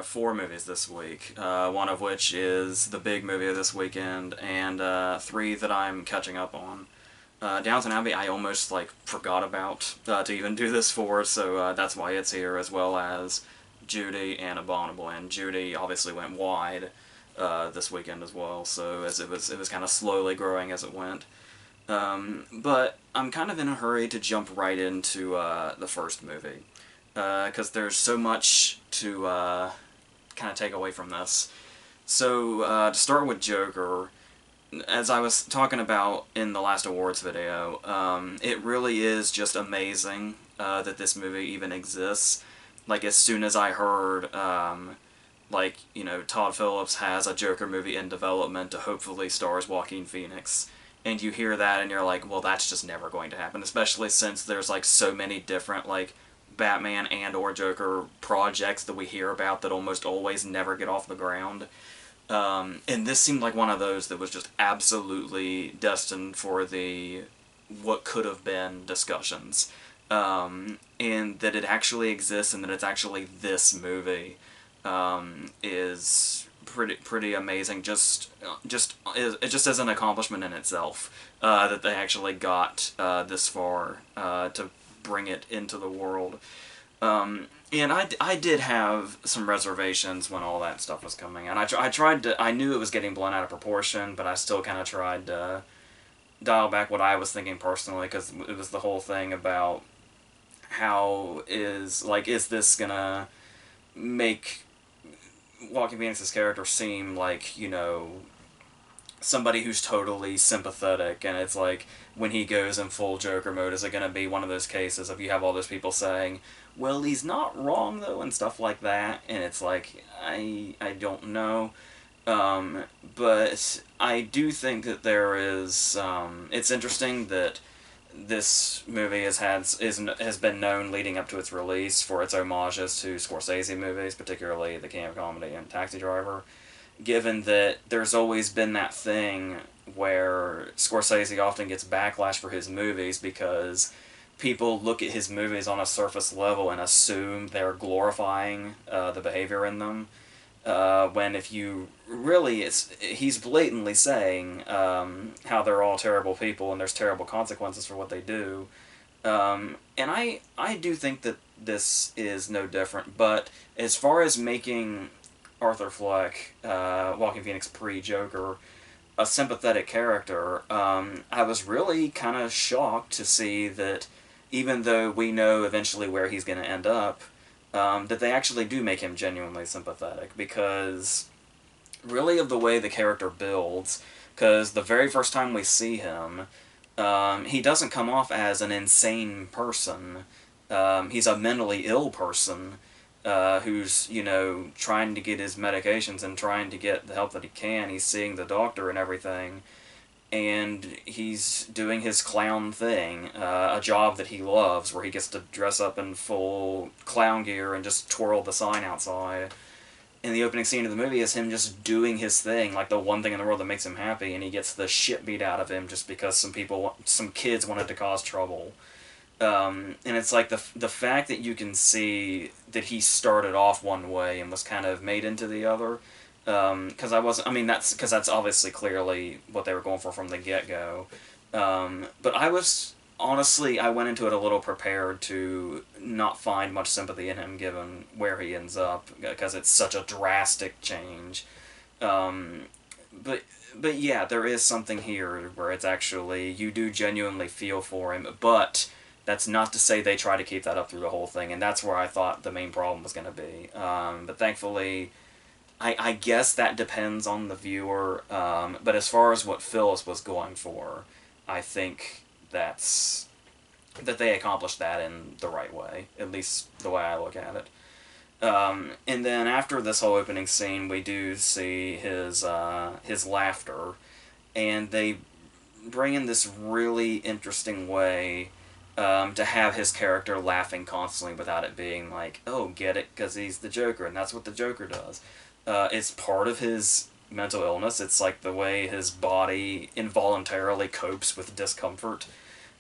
have 4 movies this week, one of which is the big movie of this weekend, and 3 that I'm catching up on. Downton Abbey I almost forgot about to even do this for, so that's why it's here, as well as Judy and Abominable, and Judy obviously went wide this weekend as well, so as it was kind of slowly growing as it went. But I'm kind of in a hurry to jump right into the first movie, because there's so much to kind of take away from this. So, to start with Joker, as I was talking about in the last awards video, it really is just amazing that this movie even exists. As soon as I heard, Todd Phillips has a Joker movie in development to hopefully stars Joaquin Phoenix, and you hear that and you're like, well, that's just never going to happen, especially since there's, so many different, Batman and or Joker projects that we hear about that almost always never get off the ground. And this seemed like one of those that was just absolutely destined for the what could have been discussions. And that it actually exists and that it's actually this movie is pretty amazing. Just as an accomplishment in itself, that they actually got this far to bring it into the world. And I did have some reservations when all that stuff was coming, and I tried to, I knew it was getting blown out of proportion, but I still kind of tried to dial back what I was thinking personally, because it was the whole thing about how is this gonna make Joaquin Phoenix's character seem like, somebody who's totally sympathetic, and it's when he goes in full Joker mode, is it going to be one of those cases of you have all those people saying, well, he's not wrong, though, and stuff like that, and it's I don't know, but I do think that there is, it's interesting that this movie has been known leading up to its release for its homages to Scorsese movies, particularly The King of Comedy and Taxi Driver, given that there's always been that thing where Scorsese often gets backlash for his movies because people look at his movies on a surface level and assume they're glorifying the behavior in them, when if you really, he's blatantly saying how they're all terrible people and there's terrible consequences for what they do. And I do think that this is no different, but as far as making Arthur Fleck, Joaquin Phoenix pre-Joker, a sympathetic character, I was really kind of shocked to see that even though we know eventually where he's going to end up, that they actually do make him genuinely sympathetic, because really of the way the character builds, because the very first time we see him, he doesn't come off as an insane person. He's a mentally ill person, who's, trying to get his medications and trying to get the help that he can. He's seeing the doctor and everything, and he's doing his clown thing, a job that he loves, where he gets to dress up in full clown gear and just twirl the sign outside. And the opening scene of the movie is him just doing his thing, the one thing in the world that makes him happy, and he gets the shit beat out of him just because some kids wanted to cause trouble. And it's the fact that you can see that he started off one way and was kind of made into the other, because that's obviously clearly what they were going for from the get-go, but I went into it a little prepared to not find much sympathy in him given where he ends up, because it's such a drastic change, but yeah, there is something here where it's actually, you do genuinely feel for him, but that's not to say they try to keep that up through the whole thing, and that's where I thought the main problem was going to be. But thankfully, I guess that depends on the viewer, but as far as what Phyllis was going for, I think that they accomplished that in the right way, at least the way I look at it. And then after this whole opening scene, we do see his laughter, and they bring in this really interesting way to have his character laughing constantly without it being oh, get it, because he's the Joker, and that's what the Joker does. It's part of his mental illness. It's the way his body involuntarily copes with discomfort.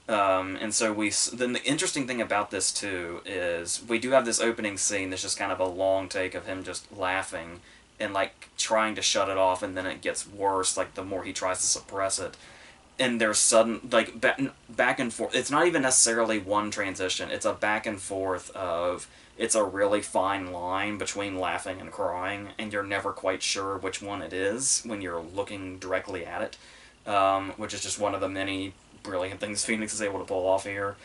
And so then the interesting thing about this too is we do have this opening scene that's just kind of a long take of him just laughing and like trying to shut it off, and then it gets worse like the more he tries to suppress it. And there's sudden like back and forth. It's not even necessarily one transition. It's a back and forth of it's a really fine line between laughing and crying, and you're never quite sure which one it is when you're looking directly at it, which is just one of the many brilliant things Phoenix is able to pull off here.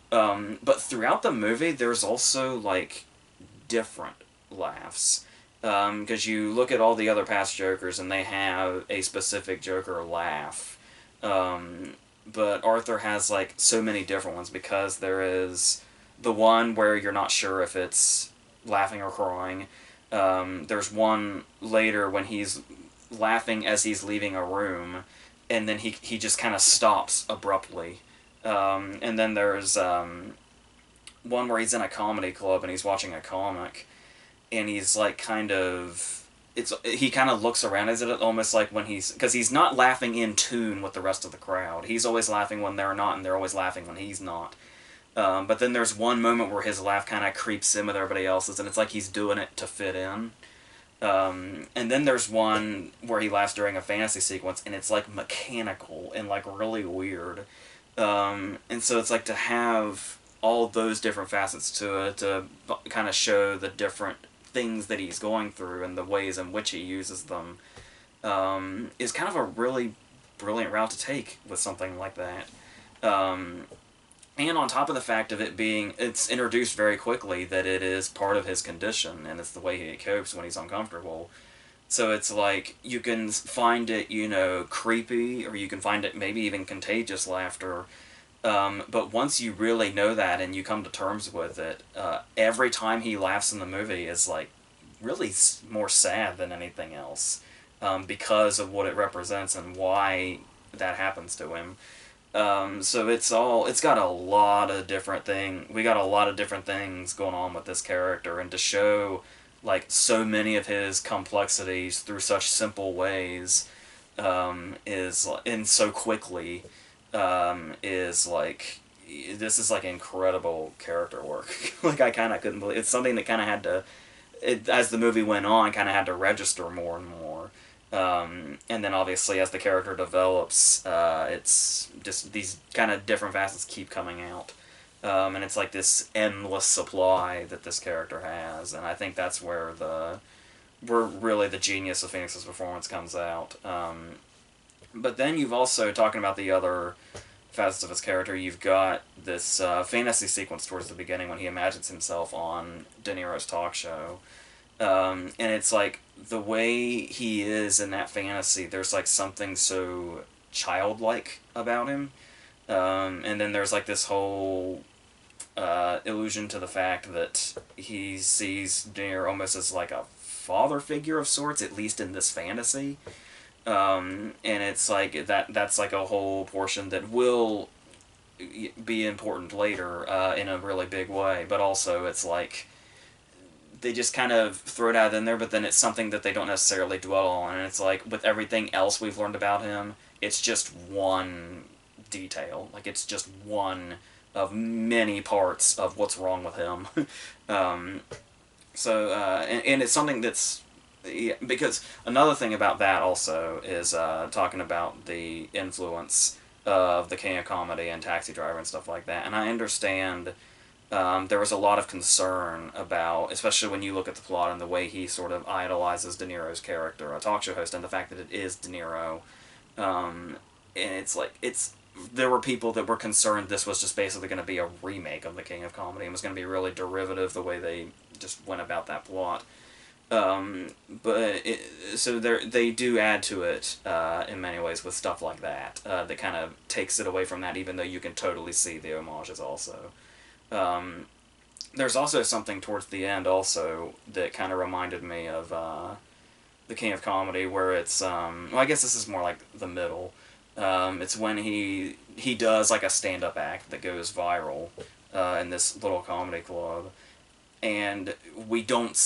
But throughout the movie, there's also like different laughs. Because you look at all the other past Jokers and they have a specific Joker laugh. But Arthur has like so many different ones because there is the one where you're not sure if it's laughing or crying. There's one later when he's laughing as he's leaving a room, and then he just kind of stops abruptly. And then there's one where he's in a comedy club and he's watching a comic, and he's like kind of he kind of looks around as it almost like when because he's not laughing in tune with the rest of the crowd. He's always laughing when they're not, and they're always laughing when he's not. But then there's one moment where his laugh kind of creeps in with everybody else's, and it's like he's doing it to fit in. And then there's one where he laughs during a fantasy sequence, and it's like mechanical and like really weird. And so it's like to have all those different facets to it to kind of show the different things that he's going through and the ways in which he uses them is kind of a really brilliant route to take with something like that. And on top of the fact of it being, it's introduced very quickly that it is part of his condition and it's the way he copes when he's uncomfortable. So it's like you can find it, you know, creepy, or you can find it maybe even contagious laughter. But once you really know that and you come to terms with it, every time he laughs in the movie is like really more sad than anything else, because of what it represents and why that happens to him. So it's got a lot of different we got a lot of different things going on with this character, and to show like so many of his complexities through such simple ways, is and so quickly, is like this is like incredible character work. Like I kind of couldn't believe it's something that kind of had to, as the movie went on, kind of had to register more and more. And then obviously as the character develops, it's just these kind of different facets keep coming out. And it's like this endless supply that this character has, and I think that's where really the genius of Phoenix's performance comes out. But then you've also, talking about the other facets of his character, you've got this fantasy sequence towards the beginning when he imagines himself on De Niro's talk show. And it's like the way he is in that fantasy, there's like something so childlike about him. And then there's like this whole illusion to the fact that he sees De Niro almost as like a father figure of sorts, at least in this fantasy. And it's like that's like a whole portion that will be important later in a really big way, but also it's like they just kind of throw it out in there, but then it's something that they don't necessarily dwell on, and it's like with everything else we've learned about him, it's just one detail, like it's just one of many parts of what's wrong with him. And it's something that's, yeah, because another thing about that also is talking about the influence of the King of Comedy and Taxi Driver and stuff like that. And I understand there was a lot of concern about, especially when you look at the plot and the way he sort of idolizes De Niro's character, a talk show host, and the fact that it is De Niro. And it's like, there were people that were concerned this was just basically going to be a remake of the King of Comedy and was going to be really derivative the way they just went about that plot. So they do add to it in many ways with stuff like that that kind of takes it away from that, even though you can totally see the homages also. There's also something towards the end also that kind of reminded me of the King of Comedy, where it's well, I guess this is more like the middle. It's when he does like a stand-up act that goes viral in this little comedy club. And we don't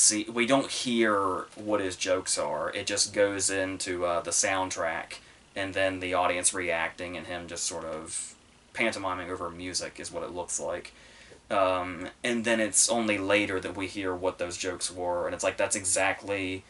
hear what his jokes are. It just goes into the soundtrack, and then the audience reacting, and him just sort of pantomiming over music is what it looks like. And then it's only later that we hear what those jokes were, and it's like that's exactly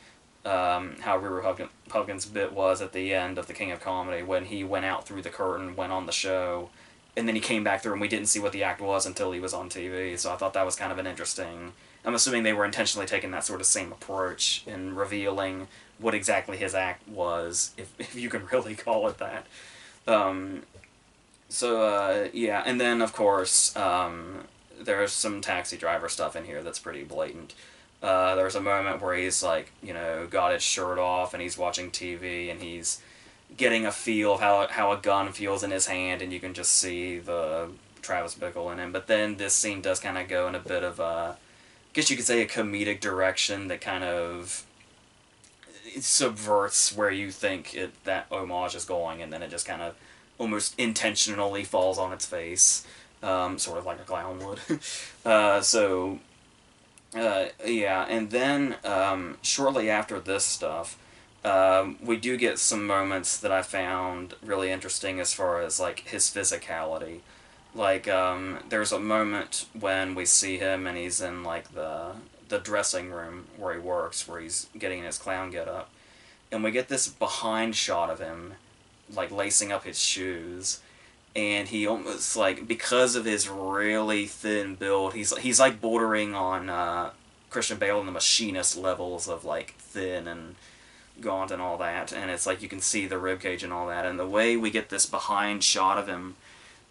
how Ruru Huggins' bit was at the end of The King of Comedy, when he went out through the curtain, went on the show, and then he came back through, and we didn't see what the act was until he was on TV. So I thought that was kind of an interesting. I'm assuming they were intentionally taking that sort of same approach in revealing what exactly his act was, if you can really call it that. Yeah, and then of course there's some Taxi Driver stuff in here that's pretty blatant. There's a moment where he's like, got his shirt off and he's watching TV and he's getting a feel of how a gun feels in his hand, and you can just see the Travis Bickle in him. But then this scene does kind of go in a bit of I guess you could say a comedic direction that kind of it subverts where you think that homage is going, and then it just kind of almost intentionally falls on its face, sort of like a clown would. Yeah, and then shortly after this stuff, we do get some moments that I found really interesting as far as like his physicality. Like there's a moment when we see him and he's in like the dressing room where he works, where he's getting in his clown getup, and we get this behind shot of him like lacing up his shoes, and he almost like, because of his really thin build, he's like bordering on Christian Bale and The Machinist levels of like thin and gaunt and all that, and it's like you can see the ribcage and all that, and the way we get this behind shot of him,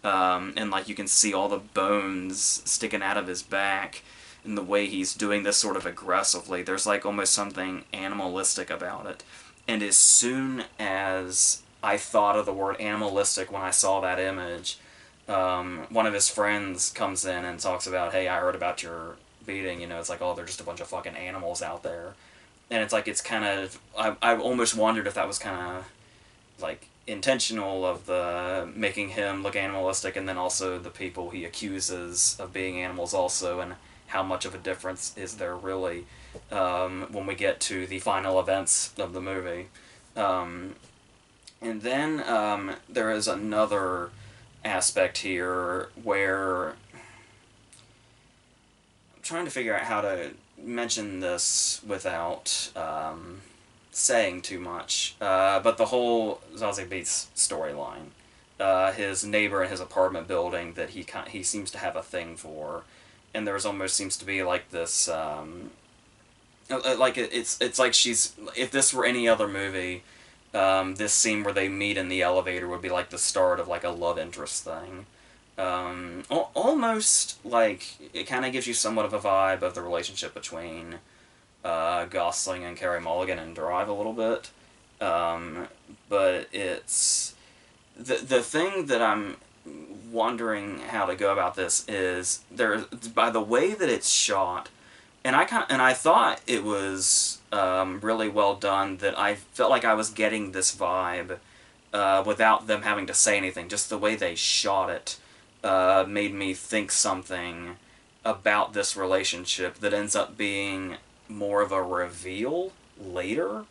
and like you can see all the bones sticking out of his back, and the way he's doing this sort of aggressively, there's like almost something animalistic about it. And as soon as I thought of the word animalistic when I saw that image, one of his friends comes in and talks about, hey, I heard about your beating, it's like, oh, they're just a bunch of fucking animals out there. And it's like, it's kind of, I almost wondered if that was kind of like intentional, of the making him look animalistic, and then also the people he accuses of being animals also, and how much of a difference is there really when we get to the final events of the movie. And then there is another aspect here where I'm trying to figure out how to mention this without saying too much, but the whole Zazie Beetz storyline, his neighbor in his apartment building that he seems to have a thing for, and there's almost seems to be like this, like it's like if this were any other movie, this scene where they meet in the elevator would be like the start of like a love interest thing. Almost like it kind of gives you somewhat of a vibe of the relationship between Gosling and Carey Mulligan in Drive a little bit. But it's the thing that I'm wondering how to go about this is by the way that it's shot, and I thought it was really well done, that I felt like I was getting this vibe without them having to say anything. Just the way they shot it made me think something about this relationship that ends up being more of a reveal later.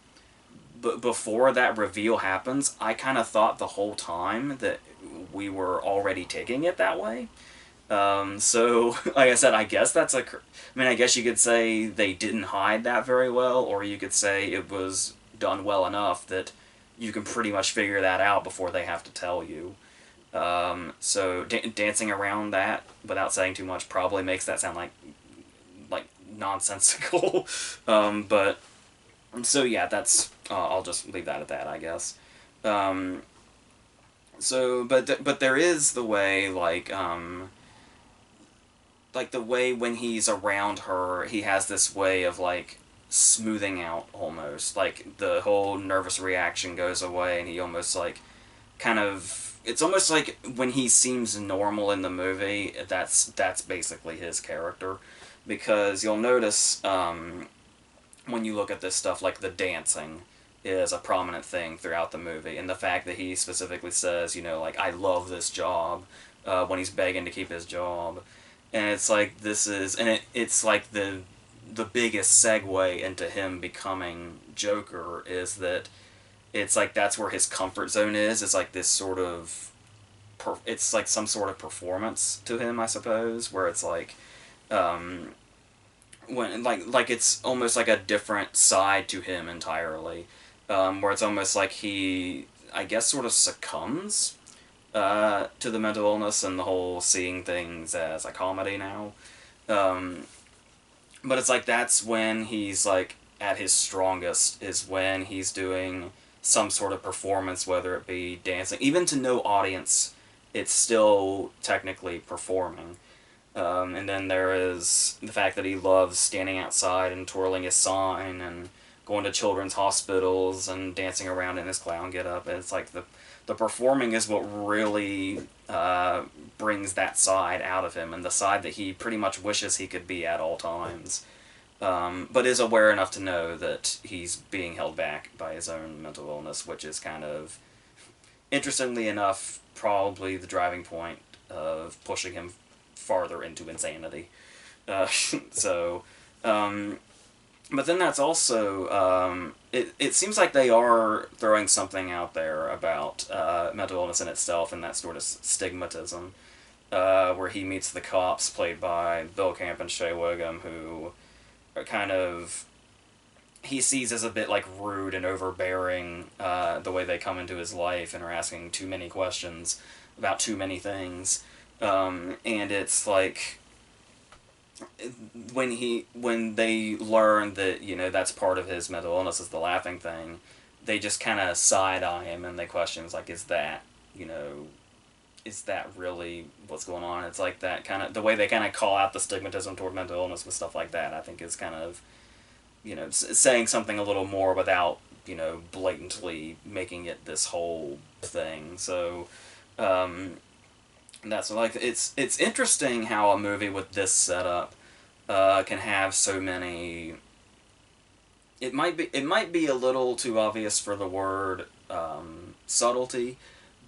But before that reveal happens, I kind of thought the whole time that we were already taking it that way. So, like I said, I guess I guess you could say they didn't hide that very well, or you could say it was done well enough that you can pretty much figure that out before they have to tell you. So dancing around that without saying too much probably makes that sound like nonsensical. But so yeah, that's I'll just leave that at that, I guess. But there is the way like the way when he's around her, he has this way of like smoothing out almost, like the whole nervous reaction goes away, and he almost like kind of. It's almost like when he seems normal in the movie, that's basically his character. Because you'll notice when you look at this stuff, like the dancing is a prominent thing throughout the movie. And the fact that he specifically says, like, I love this job, when he's begging to keep his job. And it's like, it's like the biggest segue into him becoming Joker is that it's like that's where his comfort zone is. It's like this sort of it's like some sort of performance to him, I suppose, where it's like, um, when like it's almost like a different side to him entirely, where it's almost like he, I guess, sort of succumbs to the mental illness and the whole seeing things as a comedy now. Um, but it's like that's when he's like at his strongest, is when he's doing some sort of performance, whether it be dancing, even to no audience, it's still technically performing. And then there is the fact that he loves standing outside and twirling his sign and going to children's hospitals and dancing around in his clown getup. And it's like the performing is what really brings that side out of him, and the side that he pretty much wishes he could be at all times. But is aware enough to know that he's being held back by his own mental illness, which is kind of, interestingly enough, probably the driving point of pushing him farther into insanity. So, but then that's also, it seems like they are throwing something out there about mental illness in itself and that sort of stigmatism, where he meets the cops, played by Bill Camp and Shea Whigham, who are kind of, he sees as a bit like rude and overbearing, the way they come into his life and are asking too many questions about too many things. And it's like, when they learn that, you know, that's part of his mental illness, is the laughing thing, they just kind of side-eye him and they question, like, is that, you know, is that really what's going on? It's like that kind of, the way they kind of call out the stigmatism toward mental illness with stuff like that, I think is kind of, you know, saying something a little more without, you know, blatantly making it this whole thing. So, that's like, it's interesting how a movie with this setup can have so many. It might be a little too obvious for the word subtlety,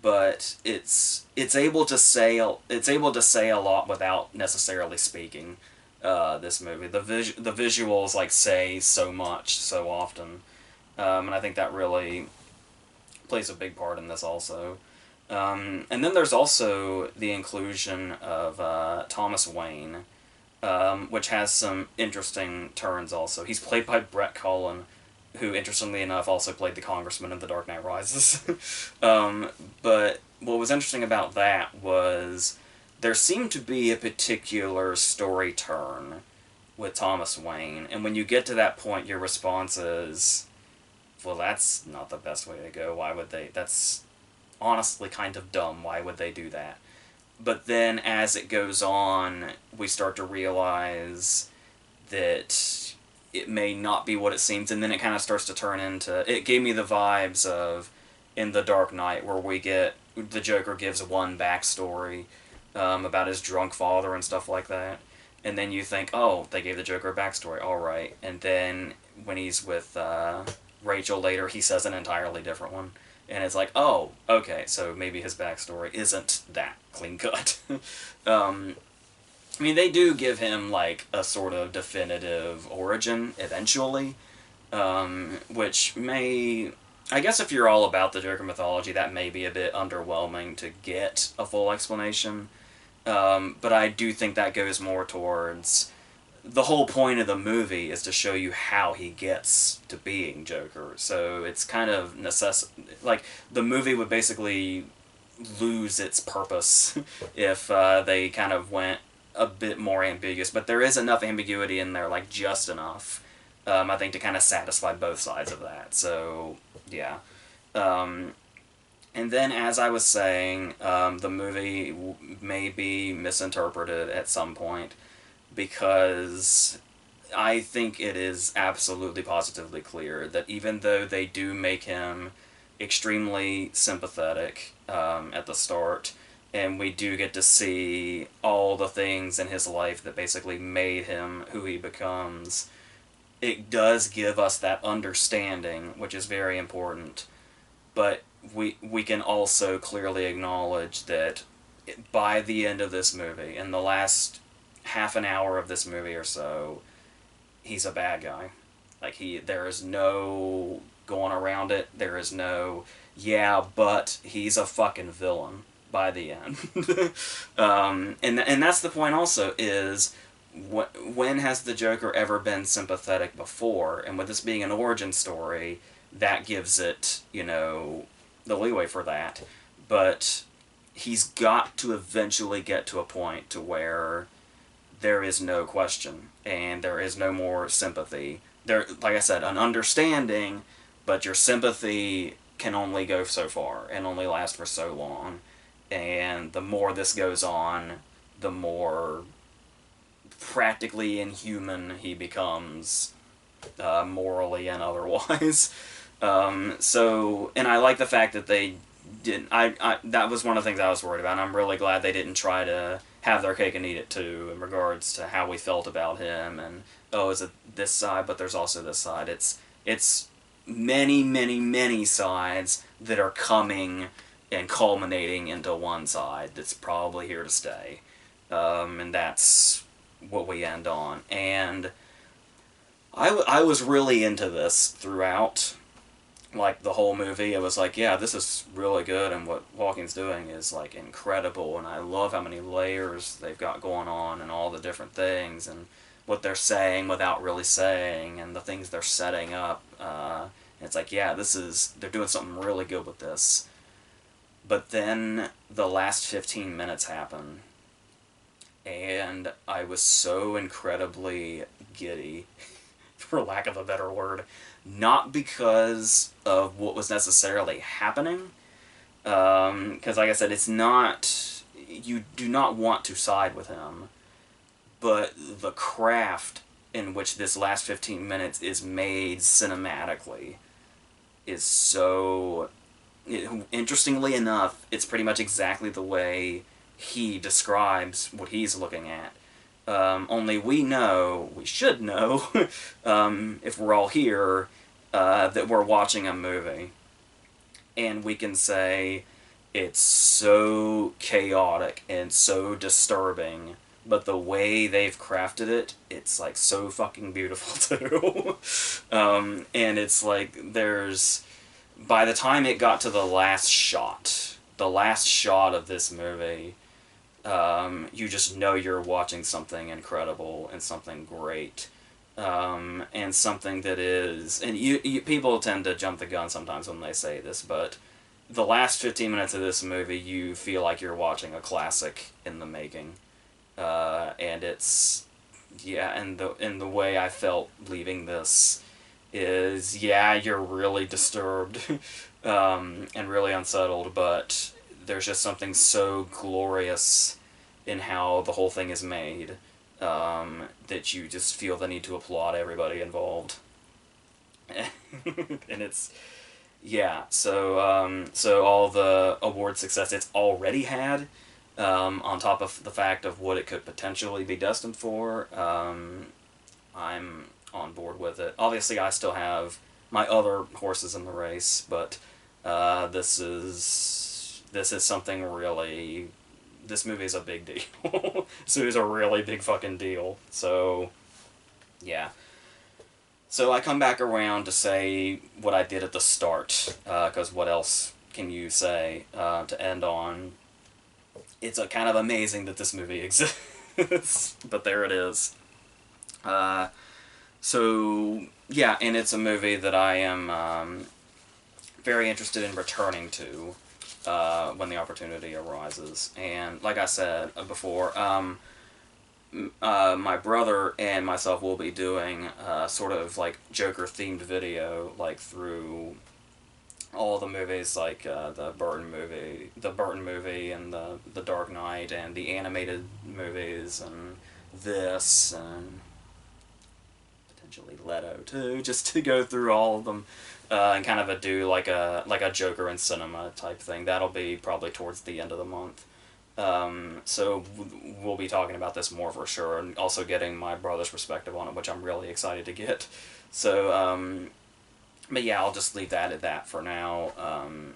but it's able to say a lot without necessarily speaking. This movie, the visuals like say so much so often, and I think that really plays a big part in this also. And then there's also the inclusion of Thomas Wayne, which has some interesting turns also. He's played by Brett Cullen, who, interestingly enough, also played the Congressman in The Dark Knight Rises. But what was interesting about that was there seemed to be a particular story turn with Thomas Wayne, and when you get to that point, your response is, well, that's not the best way to go. Why would they? That's honestly kind of dumb. Why would they do that? But then as it goes on, we start to realize that it may not be what it seems, and then it kind of starts to turn into, it gave me the vibes of in The Dark Knight, where we get, the Joker gives one backstory about his drunk father and stuff like that, and then you think, oh, they gave the Joker a backstory, alright, and then when he's with Rachel later, he says an entirely different one. And it's like, oh, okay, so maybe his backstory isn't that clean-cut. I mean, they do give him, like, a sort of definitive origin, eventually, which may, I guess if you're all about the Joker mythology, that may be a bit underwhelming to get a full explanation, but I do think that goes more towards, the whole point of the movie is to show you how he gets to being Joker, so it's kind of like, the movie would basically lose its purpose if they kind of went a bit more ambiguous, but there is enough ambiguity in there, like, just enough, I think, to kind of satisfy both sides of that, so, yeah. And then, as I was saying, the movie may be misinterpreted at some point, because I think it is absolutely positively clear that even though they do make him extremely sympathetic at the start, and we do get to see all the things in his life that basically made him who he becomes, it does give us that understanding, which is very important, but we can also clearly acknowledge that by the end of this movie, in the last half an hour of this movie or so, he's a bad guy. Like, there is no going around it. There is no, yeah, but he's a fucking villain by the end. And that's the point also, is when has the Joker ever been sympathetic before? And with this being an origin story, that gives it, you know, the leeway for that. But he's got to eventually get to a point to where there is no question and there is no more sympathy. There, like I said, an understanding, but your sympathy can only go so far and only last for so long. And the more this goes on, the more practically inhuman he becomes, morally and otherwise. And I like the fact that they didn't. That was one of the things I was worried about, and I'm really glad they didn't try to have their cake and eat it too, in regards to how we felt about him, and, oh, is it this side, but there's also this side. It's many, many, many sides that are coming and culminating into one side that's probably here to stay. And that's what we end on. And I was really into this throughout, like, the whole movie. It was like, yeah, this is really good, and what Walking's doing is, like, incredible, and I love how many layers they've got going on, and all the different things, and what they're saying without really saying, and the things they're setting up. It's like, yeah, they're doing something really good with this. But then the last 15 minutes happen, and I was so incredibly giddy, for lack of a better word. Not because of what was necessarily happening, because, like I said, it's not, you do not want to side with him, but the craft in which this last 15 minutes is made cinematically is so... Interestingly enough, it's pretty much exactly the way he describes what he's looking at. Only we should know, if we're all here, that we're watching a movie. And we can say it's so chaotic and so disturbing, but the way they've crafted it, it's, like, so fucking beautiful, too. And it's like, by the time it got to the last shot of this movie, you just know you're watching something incredible and something great, and something that is... And people tend to jump the gun sometimes when they say this, but the last 15 minutes of this movie, you feel like you're watching a classic in the making, and it's... Yeah, and the way I felt leaving this is, yeah, you're really disturbed, and really unsettled, but there's just something so glorious in how the whole thing is made, that you just feel the need to applaud everybody involved. And it's... Yeah, so all the award success it's already had, on top of the fact of what it could potentially be destined for, I'm on board with it. Obviously, I still have my other horses in the race, but this is something really... This movie is a big deal. This movie is a really big fucking deal. So, yeah. So I come back around to say what I did at the start, because what else can you say to end on? It's kind of amazing that this movie exists, but there it is. So, yeah, and it's a movie that I am very interested in returning to when the opportunity arises. And like I said before, my brother and myself will be doing sort of like Joker-themed video, like through all the movies, like the Burton movie, and the Dark Knight, and the animated movies, and this, and potentially Leto too, just to go through all of them, and kind of do like a Joker in cinema type thing. That'll be probably towards the end of the month. So we'll be talking about this more for sure, and also getting my brother's perspective on it, which I'm really excited to get. So, but yeah, I'll just leave that at that for now,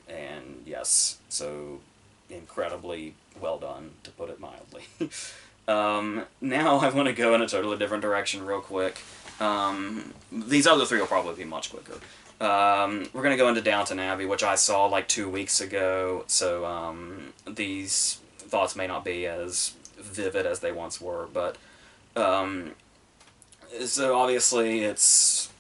and yes, so incredibly well done, to put it mildly. Now I want to go in a totally different direction real quick, These other three will probably be much quicker. We're going to go into Downton Abbey, which I saw like 2 weeks ago, so these thoughts may not be as vivid as they once were, but so obviously it's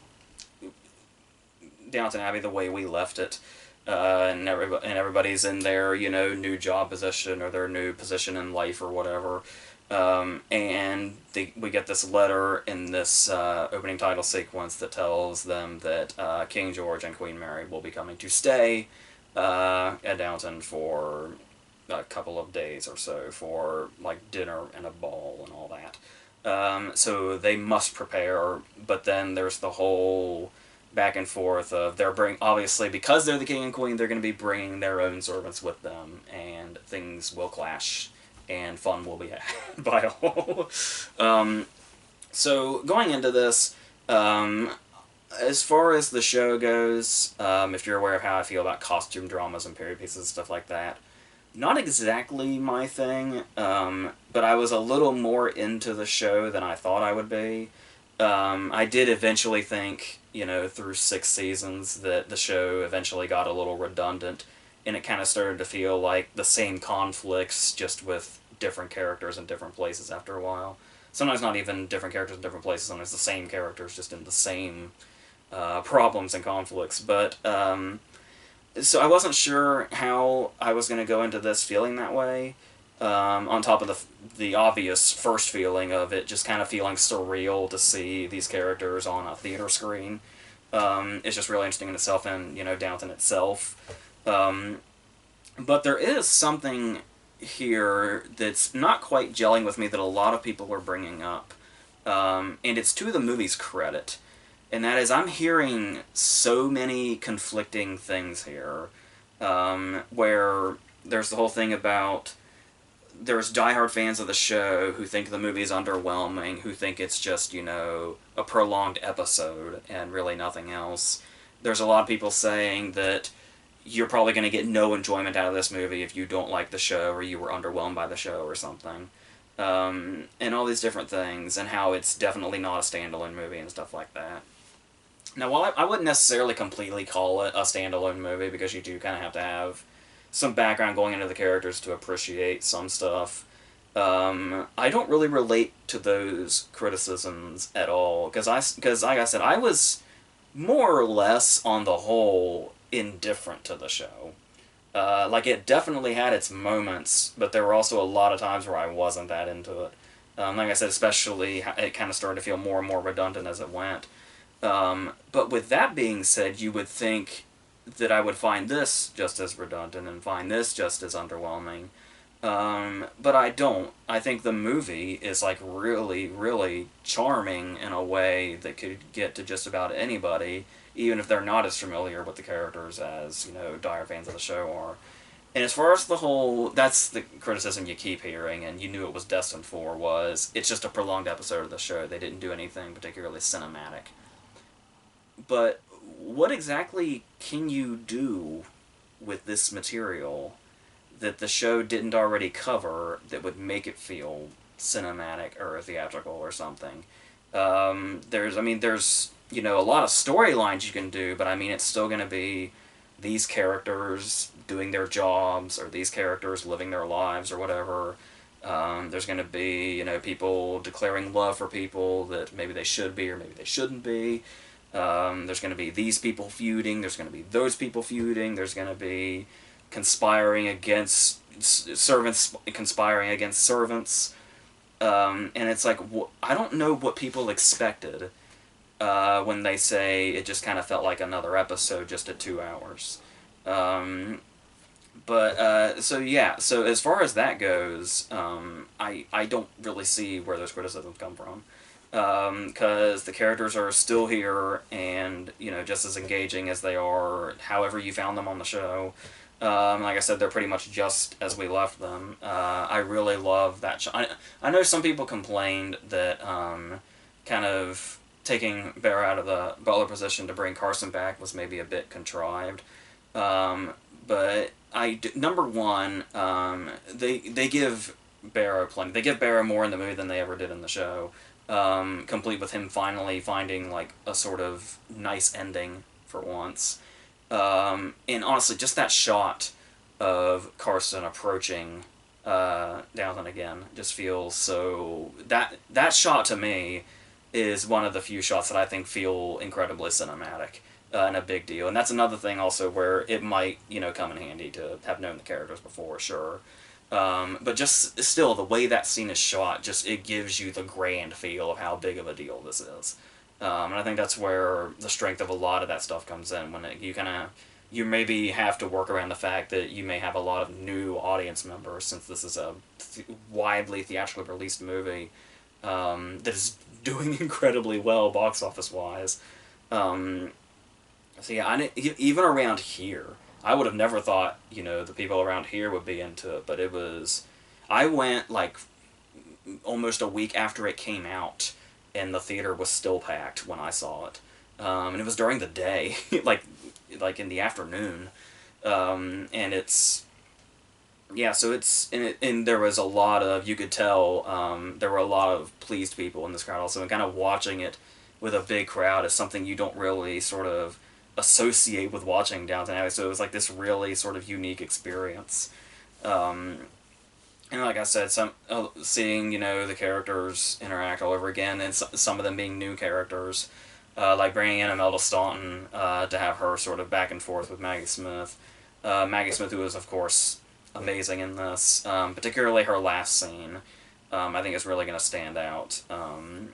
Downton Abbey the way we left it, and everybody's in their new job position or their new position in life or whatever, and we get this letter in this opening title sequence that tells them that King George and Queen Mary will be coming to stay at Downton for a couple of days or so for like dinner and a ball and all that. So they must prepare, but then there's the whole back and forth of obviously because they're the king and queen, they're going to be bringing their own servants with them, and things will clash, and fun will be had by all. So going into this, as far as the show goes, if you're aware of how I feel about costume dramas and period pieces and stuff like that, not exactly my thing, but I was a little more into the show than I thought I would be. I did eventually think, through 6 seasons, that the show eventually got a little redundant, and it kind of started to feel like the same conflicts, just with different characters in different places after a while. Sometimes not even different characters in different places, sometimes the same characters, just in the same problems and conflicts. But, so I wasn't sure how I was going to go into this feeling that way. On top of the obvious first feeling of it just kind of feeling surreal to see these characters on a theater screen. It's just really interesting in itself, and, Downton itself. But there is something here that's not quite gelling with me that a lot of people are bringing up. And it's to the movie's credit. And that is, I'm hearing so many conflicting things here, where there's the whole thing about there's diehard fans of the show who think the movie is underwhelming, who think it's just, a prolonged episode and really nothing else. There's a lot of people saying that you're probably going to get no enjoyment out of this movie if you don't like the show or you were underwhelmed by the show or something. And all these different things, and how it's definitely not a standalone movie and stuff like that. Now, while I wouldn't necessarily completely call it a standalone movie, because you do kind of have to have some background going into the characters to appreciate some stuff, I don't really relate to those criticisms at all, because like I said, I was more or less, on the whole, indifferent to the show. Like, it definitely had its moments, but there were also a lot of times where I wasn't that into it. Like I said, especially, it kind of started to feel more and more redundant as it went. But with that being said, you would think that I would find this just as redundant and find this just as underwhelming. But I don't. I think the movie is, like, really, really charming in a way that could get to just about anybody, even if they're not as familiar with the characters as, dire fans of the show are. And as far as the whole, that's the criticism you keep hearing, and you knew it was destined for, was it's just a prolonged episode of the show. They didn't do anything particularly cinematic. But what exactly can you do with this material that the show didn't already cover that would make it feel cinematic or theatrical or something? There's a lot of storylines you can do, but it's still going to be these characters doing their jobs, or these characters living their lives, or whatever. There's going to be, people declaring love for people that maybe they should be or maybe they shouldn't be. There's going to be these people feuding, there's going to be those people feuding, there's going to be servants conspiring against servants. And it's like, I don't know what people expected when they say it just kind of felt like another episode just at 2 hours. So as far as that goes, I don't really see where those criticisms come from. Because the characters are still here and, just as engaging as they are however you found them on the show. Like I said, they're pretty much just as we left them. I really love that show. I know some people complained that kind of taking Bear out of the butler position to bring Carson back was maybe a bit contrived. But number one, they give Barrow plenty. They give Barrow more in the movie than they ever did in the show. complete with him finally finding like a sort of nice ending for once. And honestly, just that shot of Carson approaching Downton again just feels so. That shot to me is one of the few shots that I think feel incredibly cinematic and a big deal. And that's another thing also where it might come in handy to have known the characters before, sure. But just still, the way that scene is shot, just it gives you the grand feel of how big of a deal this is. And I think that's where the strength of a lot of that stuff comes in, when you maybe have to work around the fact that you may have a lot of new audience members, since this is a widely theatrically released movie that is doing incredibly well box office wise. So yeah, even around here, I would have never thought the people around here would be into it, but it was. I went like almost a week after it came out, and the theater was still packed when I saw it, and it was during the day, like in the afternoon, and it's. Yeah, so and there was a lot of, you could tell, there were a lot of pleased people in this crowd also, and kind of watching it with a big crowd is something you don't really sort of associate with watching Downton Abbey, so it was like this really sort of unique experience. And like I said, seeing, the characters interact all over again, and some of them being new characters, like bringing in Imelda Staunton to have her sort of back and forth with Maggie Smith. Maggie Smith, who is, of course, amazing in this, particularly her last scene, I think is really going to stand out. And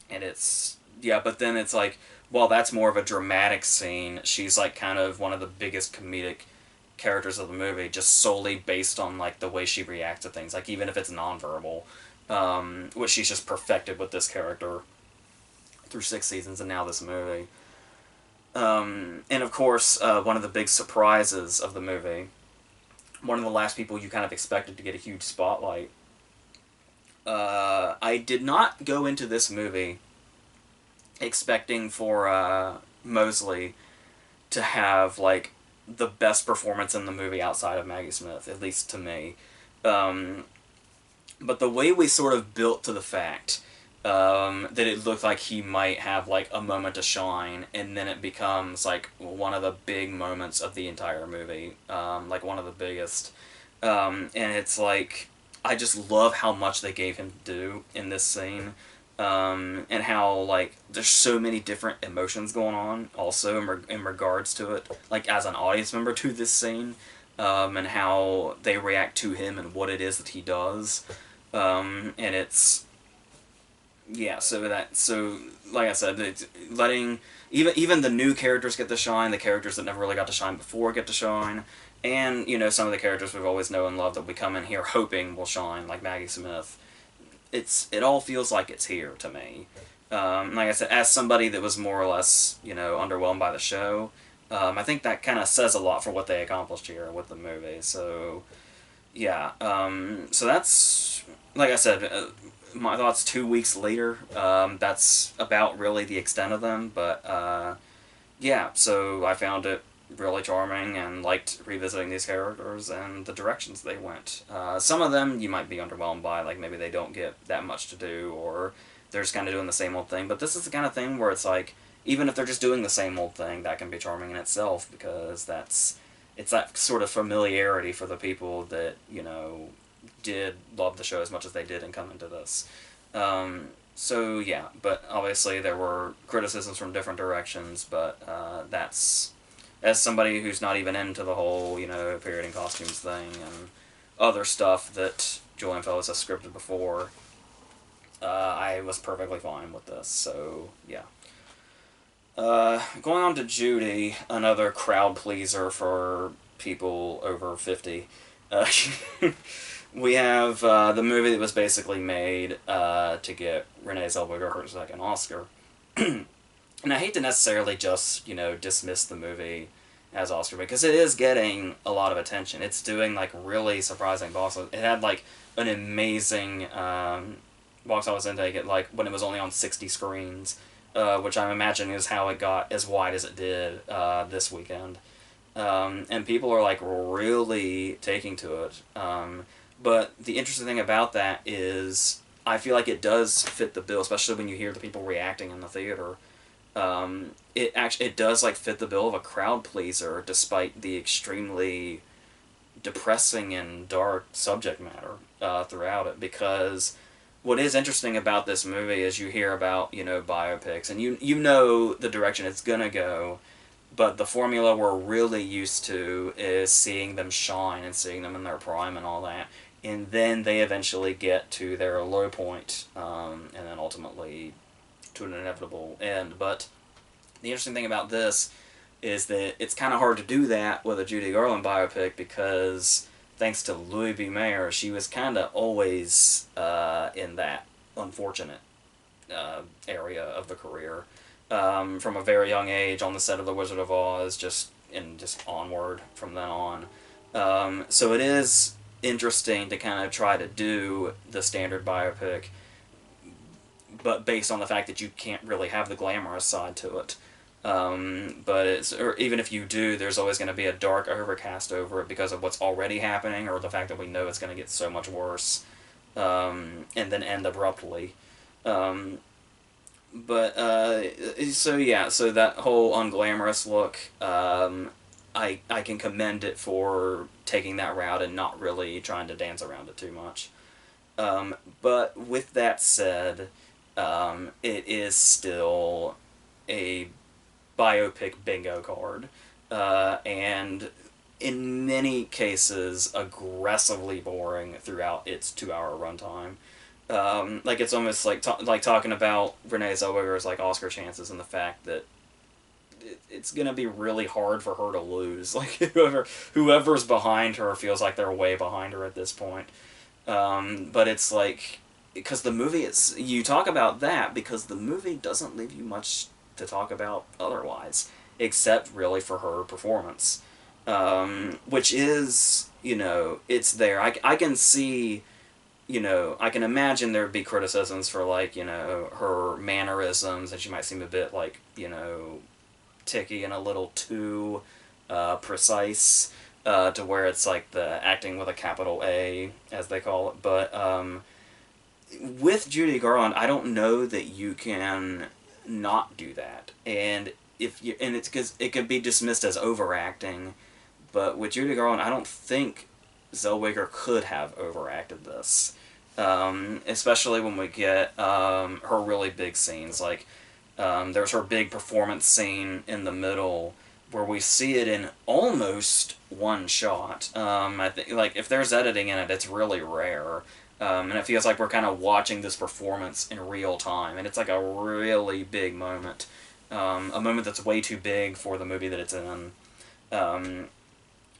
it's, yeah, but then it's like, while that's more of a dramatic scene, she's like kind of one of the biggest comedic characters of the movie, just solely based on like the way she reacts to things, like even if it's nonverbal, which she's just perfected with this character through 6 seasons and now this movie. And of course, one of the big surprises of the movie, one of the last people you kind of expected to get a huge spotlight. I did not go into this movie expecting for Mosley to have like the best performance in the movie outside of Maggie Smith, at least to me. But the way we sort of built to the fact that it looked like he might have like a moment to shine, and then it becomes like one of the big moments of the entire movie, like one of the biggest. And it's like, I just love how much they gave him to do in this scene. And how, like, there's so many different emotions going on also in regards to it, like, as an audience member to this scene, and how they react to him and what it is that he does. And it's, yeah, so like I said, it's letting, even the new characters get to shine, the characters that never really got to shine before get to shine, and, some of the characters we've always known and loved that we come in here hoping will shine, like Maggie Smith. It all feels like it's here to me. Like I said, as somebody that was more or less, underwhelmed by the show, I think that kind of says a lot for what they accomplished here with the movie. So, yeah. So that's, like I said, my thoughts 2 weeks later. That's about really the extent of them. But, yeah, so I found it really charming and liked revisiting these characters and the directions they went. Some of them you might be underwhelmed by, like maybe they don't get that much to do, or they're just kind of doing the same old thing. But this is the kind of thing where it's like, even if they're just doing the same old thing, that can be charming in itself, because it's that sort of familiarity for the people that, did love the show as much as they did and come into this. So yeah, but obviously there were criticisms from different directions, but that's, as somebody who's not even into the whole, period and costumes thing and other stuff that Julian Fellows has scripted before, I was perfectly fine with this, so yeah. Going on to Judy, another crowd pleaser for people over 50. We have the movie that was basically made to get Renee Zellweger her second Oscar. And I hate to necessarily just, dismiss the movie as Oscar, because it is getting a lot of attention. It's doing, like, really surprising box office. It had, like, an amazing box office intake, like, when it was only on 60 screens, which I'm imagining is how it got as wide as it did this weekend. And people are, like, really taking to it. But the interesting thing about that is I feel like it does fit the bill, especially when you hear the people reacting in the theater. It does like fit the bill of a crowd pleaser, despite the extremely depressing and dark subject matter throughout it. Because what is interesting about this movie is you hear about biopics, and you know the direction it's gonna go, but the formula we're really used to is seeing them shine and seeing them in their prime and all that, and then they eventually get to their low point, and then ultimately to an inevitable end. But the interesting thing about this is that it's kind of hard to do that with a Judy Garland biopic because thanks to Louis B. Mayer, she was kind of always in that unfortunate area of the career. From a very young age on the set of The Wizard of Oz, just onward from then on. So it is interesting to kind of try to do the standard biopic, but based on the fact that you can't really have the glamorous side to it. Or even if you do, there's always going to be a dark overcast over it because of what's already happening, or the fact that we know it's going to get so much worse, and then end abruptly. So yeah, so that whole unglamorous look, I can commend it for taking that route and not really trying to dance around it too much. But with that said, it is still a biopic bingo card, and in many cases aggressively boring throughout its 2-hour runtime. Like it's almost like talking about Renee Zellweger's like Oscar chances and the fact that it's gonna be really hard for her to lose. Like whoever's behind her feels like they're way behind her at this point. But it's like because the movie you talk about that because the movie doesn't leave you much to talk about otherwise, except really for her performance, which is it's there. I can see. I can imagine there'd be criticisms for, like, her mannerisms, and she might seem a bit, like, ticky and a little too precise, to where it's, like, the acting with a capital A, as they call it. But with Judy Garland, I don't know that you can not do that. And it's because it could be dismissed as overacting, but with Judy Garland, I don't think Zellweger could have overacted this. Especially when we get her really big scenes. Like, there's her big performance scene in the middle where we see it in almost one shot. I think, like, if there's editing in it, it's really rare. And it feels like we're kind of watching this performance in real time. And it's like a really big moment. A moment that's way too big for the movie that it's in.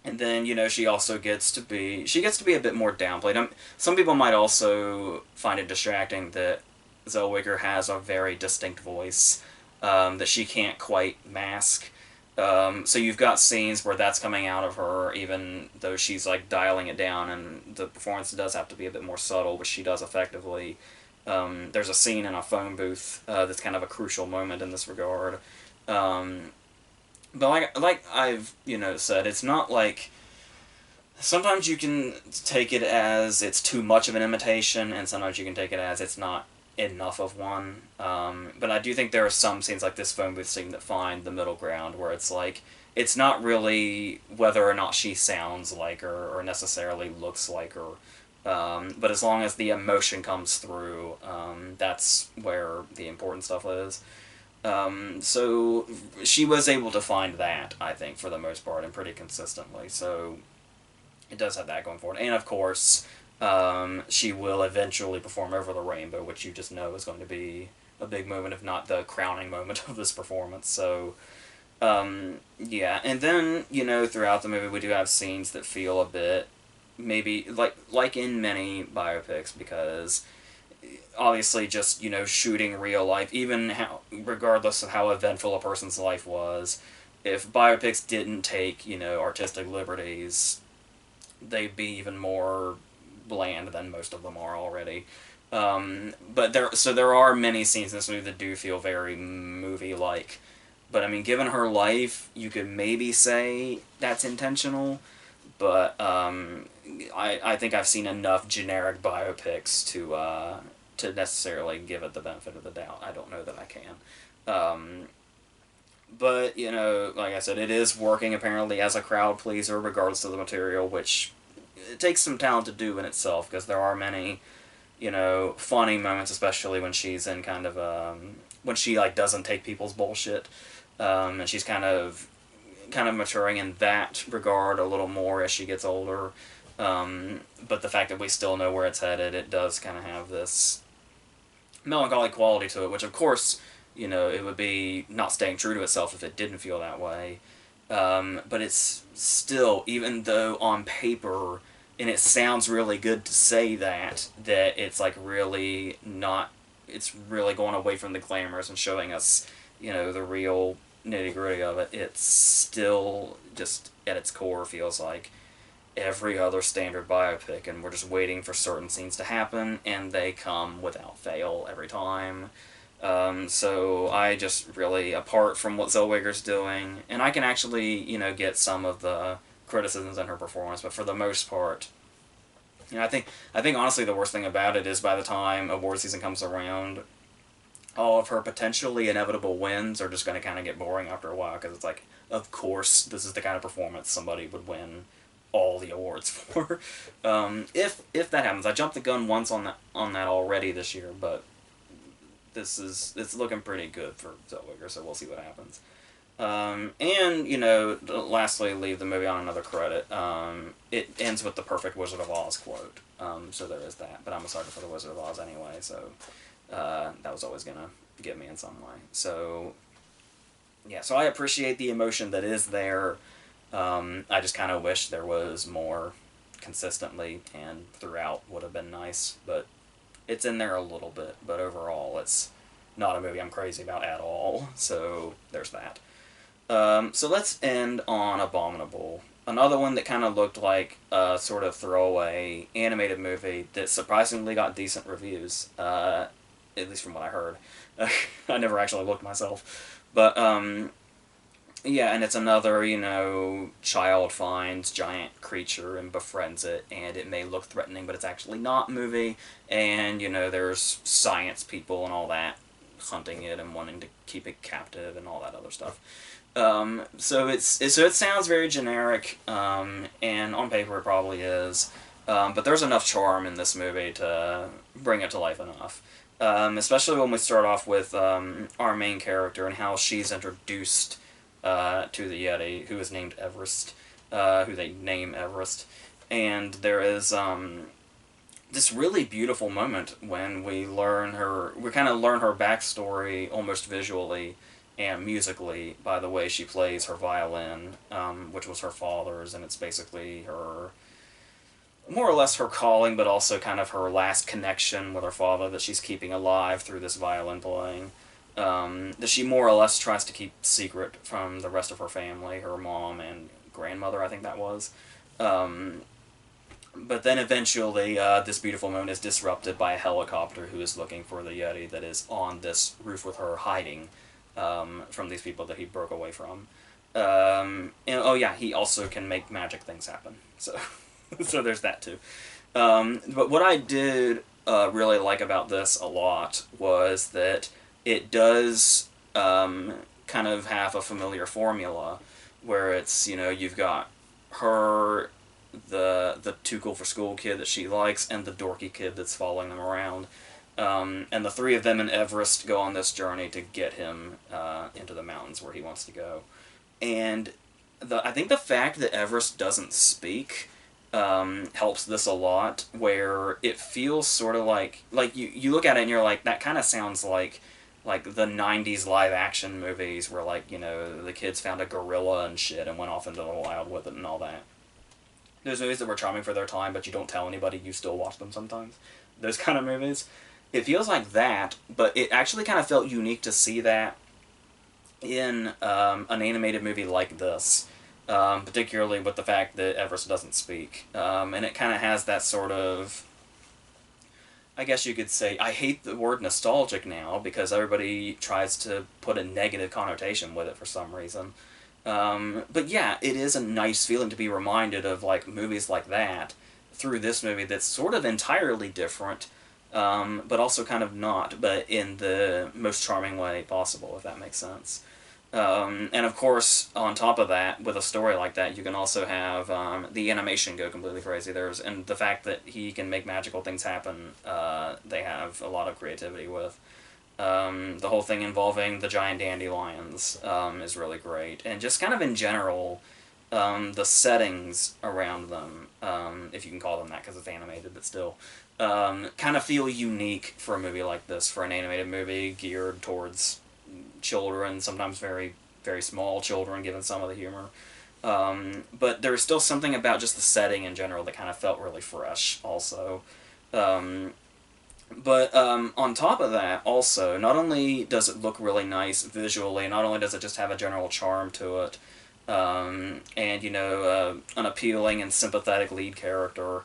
And then, she also gets to be a bit more downplayed. Some people might also find it distracting that Zellweger has a very distinct voice that she can't quite mask. So you've got scenes where that's coming out of her, even though she's, like, dialing it down, and the performance does have to be a bit more subtle, which she does effectively. There's a scene in a phone booth that's kind of a crucial moment in this regard. But like I've said, it's not like sometimes you can take it as it's too much of an imitation, and sometimes you can take it as it's not enough of one. But I do think there are some scenes like this phone booth scene that find the middle ground where it's like it's not really whether or not she sounds like her or necessarily looks like her. But as long as the emotion comes through, that's where the important stuff is. So she was able to find that, I think, for the most part, and pretty consistently. So it does have that going for it. And of course, she will eventually perform Over the Rainbow, which you just know is going to be a big moment, if not the crowning moment of this performance. So, yeah. And then, throughout the movie, we do have scenes that feel a bit, maybe, like in many biopics, because obviously just, shooting real life, even regardless of how eventful a person's life was, if biopics didn't take, artistic liberties, they'd be even more bland than most of them are already. But there are many scenes in this movie that do feel very movie-like. But, I mean, given her life, you could maybe say that's intentional, but I think I've seen enough generic biopics to to necessarily give it the benefit of the doubt. I don't know that I can. Um, but, you know, like I said, it is working apparently as a crowd pleaser regardless of the material, which it takes some talent to do in itself, because there are many, you know, funny moments, especially when she's in kind of, when she, like, doesn't take people's bullshit, and she's kind of maturing in that regard a little more as she gets older. But the fact that we still know where it's headed, it does kind of have this melancholy quality to it, which of course, you know, it would be not staying true to itself if it didn't feel that way. But it's still, even though on paper, and it sounds really good to say that it's like really not, it's really going away from the glamours and showing us, you know, the real nitty gritty of it. It's still just at its core feels like every other standard biopic, and we're just waiting for certain scenes to happen, and they come without fail every time. So I just really, apart from what Zellweger's doing, and I can actually, you know, get some of the criticisms in her performance, but for the most part, you know, I think honestly the worst thing about it is by the time award season comes around, all of her potentially inevitable wins are just going to kind of get boring after a while, because it's like, of course, this is the kind of performance somebody would win all the awards for. If that happens, I jumped the gun once on that already this year, but it's looking pretty good for Zellweger, so we'll see what happens. And, you know, lastly, leave the movie on another credit. It ends with the perfect Wizard of Oz quote, so there is that. But I'm a sucker for the Wizard of Oz anyway, so that was always going to get me in some way. So, yeah, so I appreciate the emotion that is there. I just kind of wish there was more consistently and throughout would have been nice, but it's in there a little bit. But overall, it's not a movie I'm crazy about at all, so there's that. So let's end on Abominable. Another one that kind of looked like a sort of throwaway animated movie that surprisingly got decent reviews, at least from what I heard. I never actually looked myself. But, yeah, and it's another, you know, child finds giant creature and befriends it, and it may look threatening, but it's actually not movie, and, you know, there's science people and all that hunting it and wanting to keep it captive and all that other stuff. So it sounds very generic, and on paper it probably is, but there's enough charm in this movie to bring it to life enough. Especially when we start off with our main character and how she's introduced to the Yeti, who is named Everest, who they name Everest, and there is this really beautiful moment when we kind of learn her backstory almost visually and musically by the way she plays her violin, which was her father's, and it's basically her, more or less her calling, but also kind of her last connection with her father that she's keeping alive through this violin playing, that she more or less tries to keep secret from the rest of her family, her mom and grandmother, I think that was. But then eventually this beautiful moment is disrupted by a helicopter who is looking for the Yeti that is on this roof with her hiding from these people that he broke away from. And oh yeah, he also can make magic things happen. So, so there's that too. But what I did really like about this a lot was that it does kind of have a familiar formula where it's, you know, you've got her, the too cool for school kid that she likes, and the dorky kid that's following them around. And the three of them and Everest go on this journey to get him into the mountains where he wants to go. And I think the fact that Everest doesn't speak helps this a lot, where it feels sort of like you look at it and you're like, that kind of sounds like the 90s live action movies where, like, you know, the kids found a gorilla and shit and went off into the wild with it and all that. Those movies that were charming for their time, but you don't tell anybody, you still watch them sometimes. Those kind of movies. It feels like that, but it actually kind of felt unique to see that in an animated movie like this, particularly with the fact that Everest doesn't speak. And it kind of has that sort of, I guess you could say, I hate the word nostalgic now, because everybody tries to put a negative connotation with it for some reason. But yeah, it is a nice feeling to be reminded of, like, movies like that through this movie that's sort of entirely different, but also kind of not, but in the most charming way possible, if that makes sense. And of course, on top of that, with a story like that, you can also have the animation go completely crazy. And the fact that he can make magical things happen, they have a lot of creativity with. The whole thing involving the giant dandelions is really great, and just kind of in general, the settings around them, if you can call them that because it's animated, but still, kind of feel unique for a movie like this, for an animated movie geared towards children, sometimes very, very small children, given some of the humor. But there's still something about just the setting in general that kind of felt really fresh, also. But on top of that, also, not only does it look really nice visually, not only does it just have a general charm to it, and, an appealing and sympathetic lead character,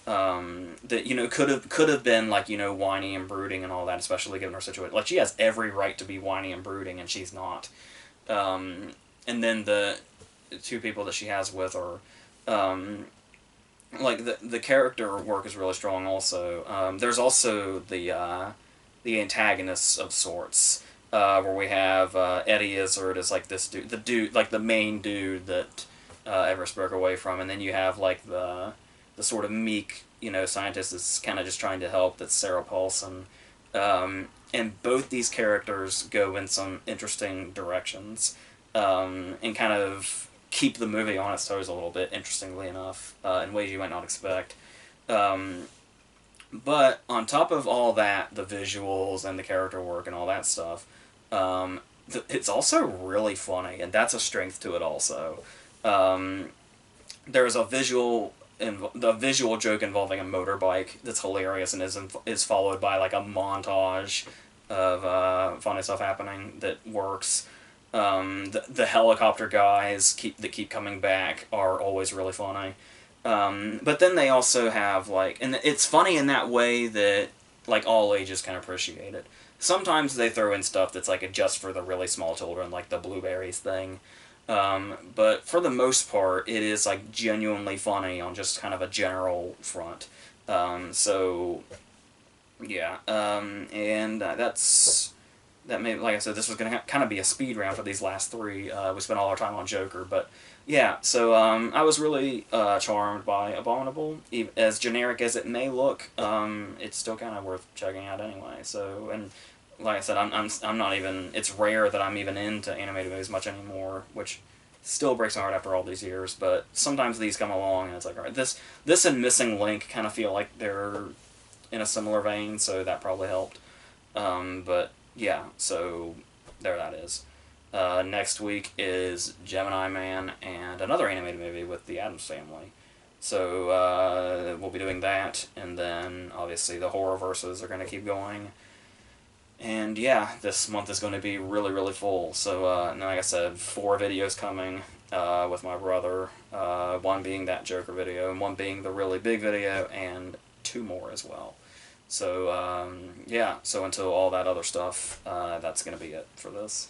that, could have been, like, whiny and brooding and all that, especially given her situation. Like, she has every right to be whiny and brooding, and she's not. And then the two people that she has with her, like, the character work is really strong also. There's also the antagonists of sorts, where we have Eddie Izzard as, like, this dude, like, the main dude that Everest broke away from, and then you have, like, the sort of meek, scientist that's kind of just trying to help, that's Sarah Paulson. And both these characters go in some interesting directions, and kind of keep the movie on its toes a little bit, interestingly enough, in ways you might not expect. But on top of all that, the visuals and the character work and all that stuff, it's also really funny, and that's a strength to it also. There's a visual joke involving a motorbike that's hilarious and is followed by, like, a montage of funny stuff happening that works. The helicopter guys that keep coming back are always really funny. But then they also have, like, and it's funny in that way that, like, all ages can appreciate it. Sometimes they throw in stuff that's, like, just for the really small children, like the blueberries thing. But for the most part, it is, like, genuinely funny on just kind of a general front. So, yeah. And that may, like I said, this was going to kind of be a speed round for these last three. We spent all our time on Joker, but yeah, so I was really charmed by Abominable. As generic as it may look, it's still kind of worth checking out anyway. So, and like I said, I'm not even, it's rare that I'm even into animated movies much anymore, which still breaks my heart after all these years, but sometimes these come along and it's like, alright, this and Missing Link kind of feel like they're in a similar vein, so that probably helped. But yeah, so there that is. Next week is Gemini Man and another animated movie with the Addams Family. So we'll be doing that, and then obviously the horror verses are going to keep going. And yeah, this month is going to be really, really full. So, like I said, 4 videos coming with my brother. One being that Joker video, and one being the really big video, and 2 more as well. So, yeah, so until all that other stuff, that's going to be it for this.